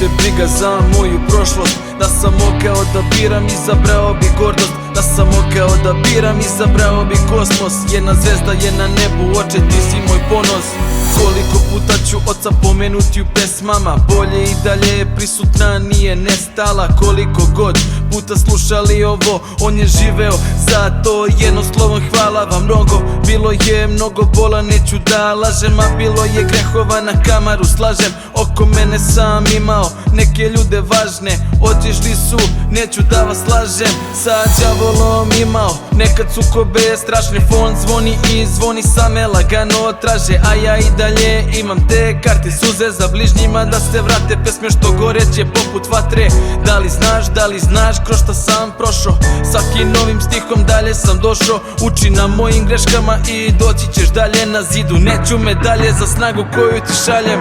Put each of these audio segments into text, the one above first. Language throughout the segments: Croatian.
te briga za moju prošlost. Da sam mogao da biram, izabrao bi gordost. Da sam mogao da biram, izabrao bi kosmos. Jedna zvezda je na nebu, oče ti si moj ponos. Koliko puta ću oca pomenuti u pesmama, bolje i dalje je prisutna, nije nestala. Koliko god puta slušali ovo, on je živeo, zato jedno slovom hvala vam mnogo. Bilo je mnogo bola, neću da lažem, a bilo je grehova na kamaru slažem. Oko mene sam imao neke ljude važne, otišli su, neću da vas lažem. Sa đavolom imao nekad sukobe strašne, fon zvoni i zvoni, same lagano traže, a ja i dalje imam te karte suze za bližnjima da se vrate. Pesme što goreće poput vatre. Da li znaš kroz šta sam prošao, svakim novim stihom dalje sam došao. Uči na mojim greškama i doći ćeš dalje. Na zidu neću medalje za snagu koju ti šaljem.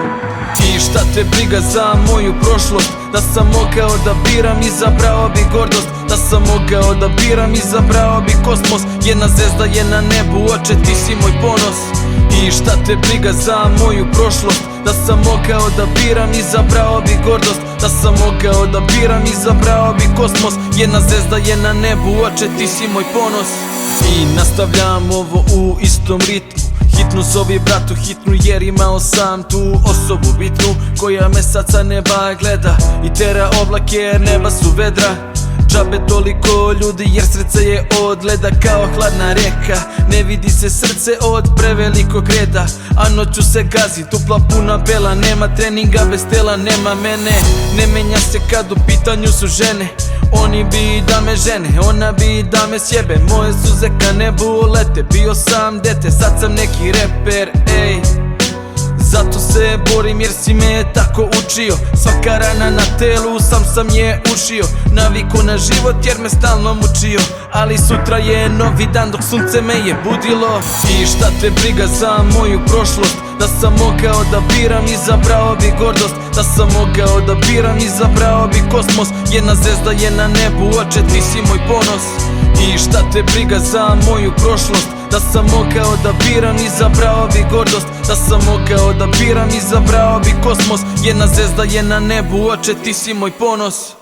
I šta te briga za moju prošlost. Da sam mogao da biram, izabrao bi gordost. Da sam mogao da biram, izabrao bi kosmos. Jedna zvezda je na nebu, oče ti si moj ponos. I šta te briga za moju prošlost. Da sam mogao da biram, izabrao bi gordost. Da sam mogao da biram, izabrao bi kosmos. Jedna zvezda je na nebu, oče ti si moj ponos. I nastavljam ovo u istom ritmu. Hitnu zovi bratu, hitnu jer imao sam tu osobu bitnu koja me sad sa neba gleda i tera oblake jer neba su vedra. Džabe toliko ljudi jer srce je od leda kao hladna reka. Ne vidi se srce od prevelikog reda, a noću se gazi, tupla puna bela. Nema treninga bez tela, nema mene. Ne menja se kad u pitanju su žene. Oni bi da me žene, ona bi da me sjebe. Moje suze ka nebu lete, bio sam dete, sad sam neki reper, ej. Zato se borim jer si me tako učio. Svaka rana na telu sam je ušio. Naviku na život jer me stalno mučio, ali sutra je novi dan dok sunce me je budilo. I šta te briga za moju prošlost. Da sam mogao da biram, izabrao bi gordost. Da sam mogao da biram, izabrao bi kosmos. Jedna zvezda je na nebu, oče ti si moj ponos. I šta te briga za moju prošlost. Da sam mogao da biram, izabrao bi gordost. Da sam mogao da biram, izabrao bi kosmos. Jedna zvezda je na nebu, oče ti si moj ponos.